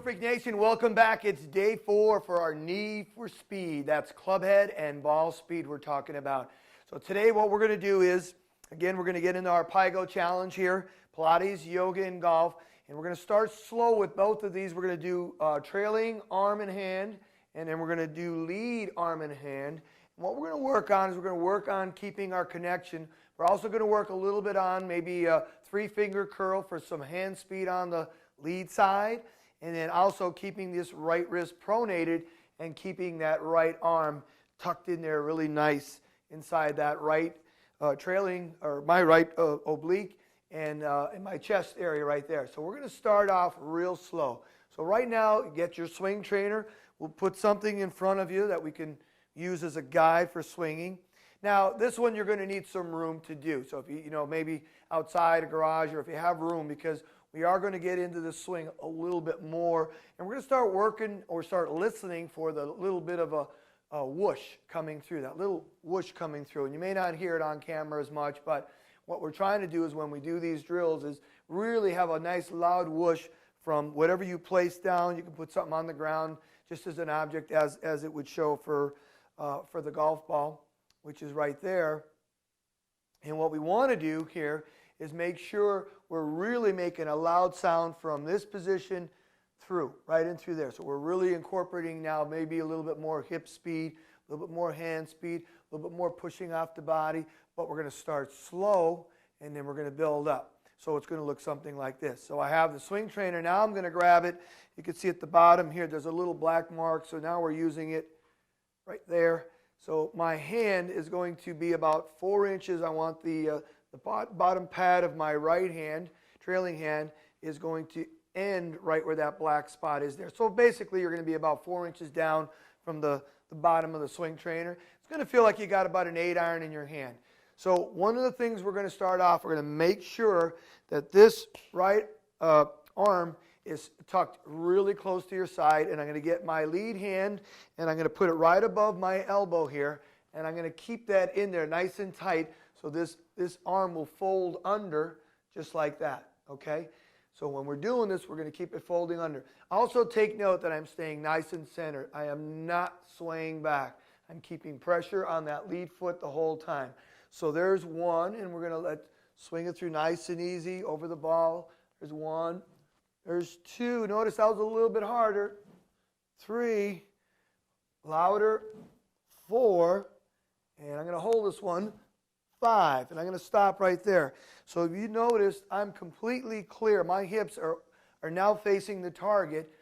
DrillFreak Nation, welcome back. It's day 4 for our knee for speed. That's club head and ball speed we're talking about. So today what we're going to do is, again, we're going to get into our PYGO challenge here, Pilates, yoga, and golf. And we're going to start slow with both of these. We're going to do trailing arm and hand, and then we're going to do lead arm and hand. And what we're going to work on is we're going to work on keeping our connection. We're also going to work a little bit on maybe a 3-finger curl for some hand speed on the lead side. And then also keeping this right wrist pronated and keeping that right arm tucked in there really nice inside that right trailing, or my right oblique and in my chest area right there. So we're going to start off real slow. So right now, get your swing trainer. We'll put something in front of you that we can use as a guide for swinging. Now, this one you're going to need some room to do. So if you know, maybe outside a garage, or if you have room, because we are going to get into the swing a little bit more, and we're going to start working or start listening for the little bit of a whoosh coming through, that little whoosh coming through. And you may not hear it on camera as much, but what we're trying to do is when we do these drills is really have a nice loud whoosh from whatever you place down. You can put something on the ground just as an object, as it would show for the golf ball, which is right there. And what we want to do here is make sure we're really making a loud sound from this position through, right in through there. So we're really incorporating now maybe a little bit more hip speed, a little bit more hand speed, a little bit more pushing off the body, but we're going to start slow and then we're going to build up. So it's going to look something like this. So I have the swing trainer. Now I'm going to grab it. You can see at the bottom here there's a little black mark, so now we're using it right there. So my hand is going to be about 4 inches. I want the bottom pad of my right hand, trailing hand, is going to end right where that black spot is there. So basically you're going to be about 4 inches down from the bottom of the swing trainer. It's going to feel like you got about an 8-iron in your hand. So one of the things we're going to start off, we're going to make sure that this right arm is tucked really close to your side, and I'm going to get my lead hand and I'm going to put it right above my elbow here, and I'm going to keep that in there nice and tight. So this arm will fold under just like that, okay? So when we're doing this, we're going to keep it folding under. Also take note that I'm staying nice and centered. I am not swaying back. I'm keeping pressure on that lead foot the whole time. So there's one, and we're going to swing it through nice and easy over the ball. There's 1. There's 2. Notice that was a little bit harder. 3. Louder. 4. And I'm going to hold this one. 5, and I'm going to stop right there. So if you notice, I'm completely clear. My hips are now facing the target,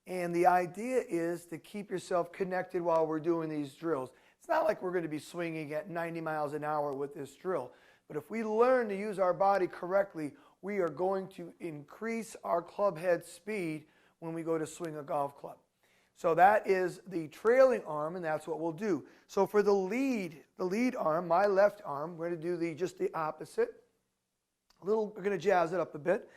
and the idea is to keep yourself connected while we're doing these drills. It's not like we're going to be swinging at 90 miles an hour with this drill, but if we learn to use our body correctly, we are going to increase our club head speed when we go to swing a golf club. So that is the trailing arm, and that's what we'll do. So for the lead arm, my left arm, we're going to do just the opposite. We're going to jazz it up a bit.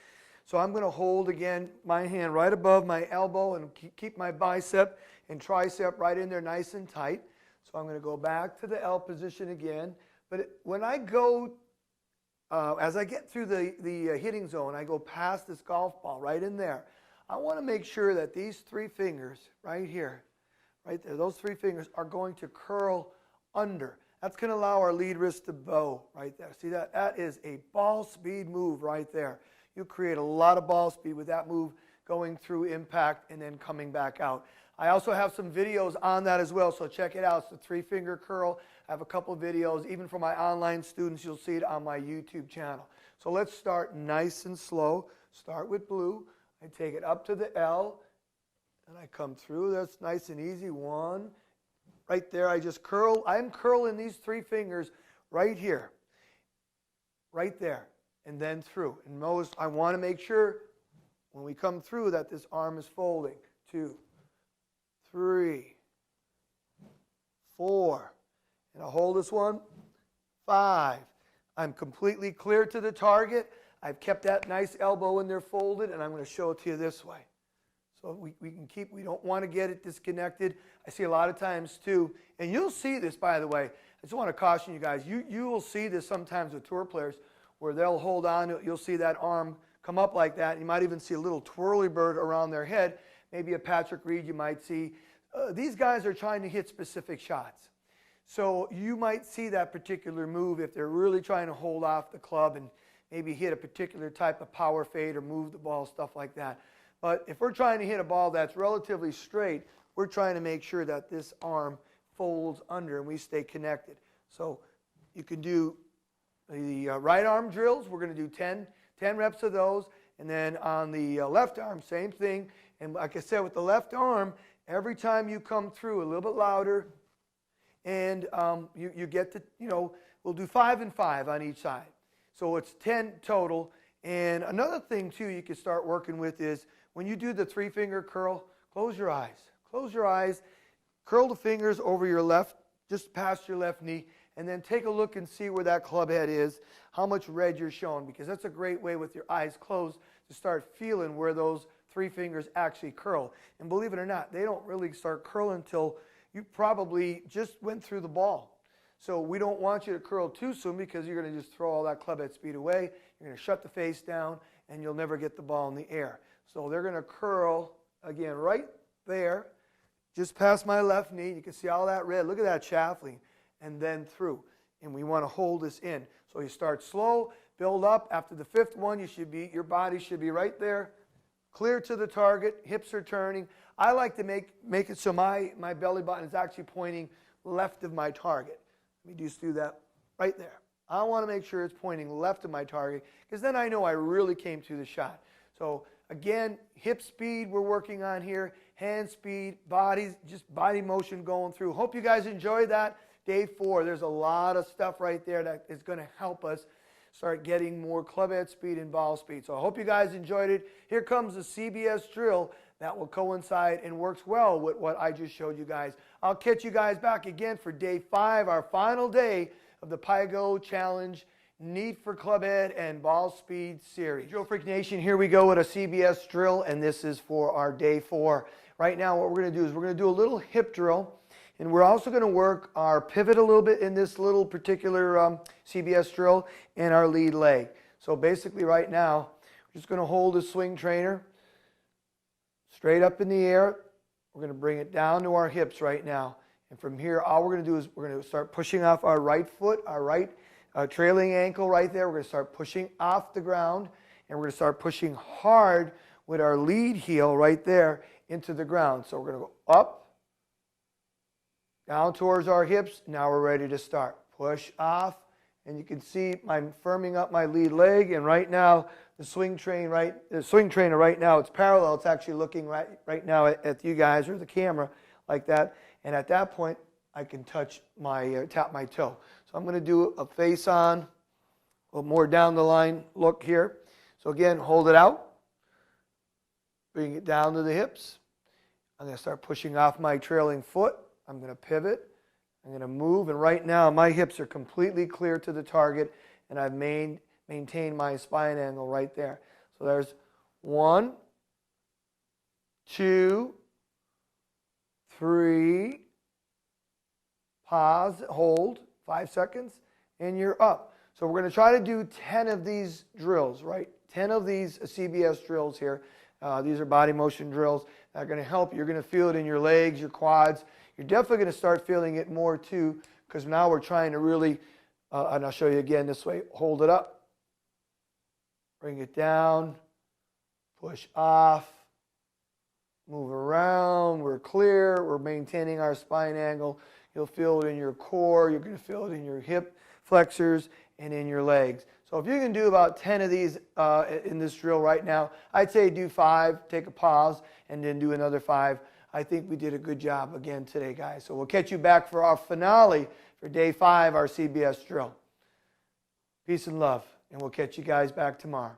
So I'm going to hold, again, my hand right above my elbow and keep my bicep and tricep right in there nice and tight. So I'm going to go back to the L position again. But when I go, as I get through the hitting zone, I go past this golf ball right in there. I want to make sure that these 3 fingers right here, right there, those 3 fingers are going to curl under. That's going to allow our lead wrist to bow right there. See that? That is a ball speed move right there. You create a lot of ball speed with that move going through impact and then coming back out. I also have some videos on that as well, so check it out. It's the 3-finger curl. I have a couple of videos. Even for my online students, you'll see it on my YouTube channel. So let's start nice and slow. Start with blue. I take it up to the L, and I come through. That's nice and easy. 1. Right there, I just curl. I'm curling these 3 fingers right here, right there, and then through. And most, I want to make sure when we come through that this arm is folding. 2, 3, 4, and I hold this one. 5. I'm completely clear to the target. I've kept that nice elbow in there folded, and I'm going to show it to you this way. So we don't want to get it disconnected. I see a lot of times too, and you'll see this, by the way. I just want to caution you guys. You will see this sometimes with tour players where they'll hold on. You'll see that arm come up like that. And you might even see a little twirly bird around their head. maybe a Patrick Reed you might see. These guys are trying to hit specific shots. So you might see that particular move if they're really trying to hold off the club and maybe hit a particular type of power fade or move the ball, stuff like that. But if we're trying to hit a ball that's relatively straight, we're trying to make sure that this arm folds under and we stay connected. So you can do the right arm drills. We're going to do 10 reps of those. And then on the left arm, same thing. And like I said, with the left arm, every time you come through a little bit louder, and you get to, we'll do 5 and 5 on each side. So it's 10 total. And another thing, too, you can start working with is when you do the 3-finger curl, close your eyes. Close your eyes, curl the fingers over your left, just past your left knee, and then take a look and see where that club head is, how much red you're showing, because that's a great way with your eyes closed to start feeling where those 3 fingers actually curl. And believe it or not, they don't really start curling until you probably just went through the ball. So we don't want you to curl too soon because you're going to just throw all that club head speed away. You're going to shut the face down, and you'll never get the ball in the air. So they're going to curl, again, right there, just past my left knee. You can see all that red. Look at that shaftling. And then through. And we want to hold this in. So you start slow, build up. After the 5th one, your body should be right there, clear to the target, hips are turning. I like to make it so my belly button is actually pointing left of my target. Let me just do that right there. I want to make sure it's pointing left of my target because then I know I really came through the shot. So again, hip speed we're working on here, hand speed, just body motion going through. Hope you guys enjoyed that. Day 4, there's a lot of stuff right there that is going to help us start getting more club head speed and ball speed. So I hope you guys enjoyed it. Here comes the CBS drill that will coincide and works well with what I just showed you guys. I'll catch you guys back again for day 5, our final day of the PYGO Challenge Need for Club Head and Ball Speed Series. DrillFreak Nation, here we go with a CBS drill, and this is for our day 4. Right now what we're going to do is we're going to do a little hip drill, and we're also going to work our pivot a little bit in this little particular CBS drill and our lead leg. So basically right now, we're just going to hold the swing trainer straight up in the air. We're going to bring it down to our hips right now. And from here, all we're going to do is we're going to start pushing off our right foot, our right trailing ankle right there. We're going to start pushing off the ground, and we're going to start pushing hard with our lead heel right there into the ground. So we're going to go up, down towards our hips. Now we're ready to start. Push off, and you can see I'm firming up my lead leg, and right now the swing trainer right now, it's parallel. It's actually looking right now at you guys or the camera like that. And at that point, I can touch tap my toe. So I'm going to do a face on, a little more down the line look here. So again, hold it out, bring it down to the hips. I'm going to start pushing off my trailing foot. I'm going to pivot. I'm going to move, and right now my hips are completely clear to the target, and I've maintained my spine angle right there. So there's 1, 2, 3, pause, hold, 5 seconds, and you're up. So we're going to try to do 10 of these drills, right? 10 of these CBS drills here. These are body motion drills that are going to help you. You're going to feel it in your legs, your quads. You're definitely going to start feeling it more too, because now we're trying to really, and I'll show you again this way, hold it up, bring it down, push off, move around, we're clear, we're maintaining our spine angle. You'll feel it in your core, you're going to feel it in your hip flexors and in your legs. So if you can do about 10 of these in this drill right now, I'd say do 5, take a pause, and then do another 5. I think we did a good job again today, guys. So we'll catch you back for our finale for day 5, our CBS drill. Peace and love, and we'll catch you guys back tomorrow.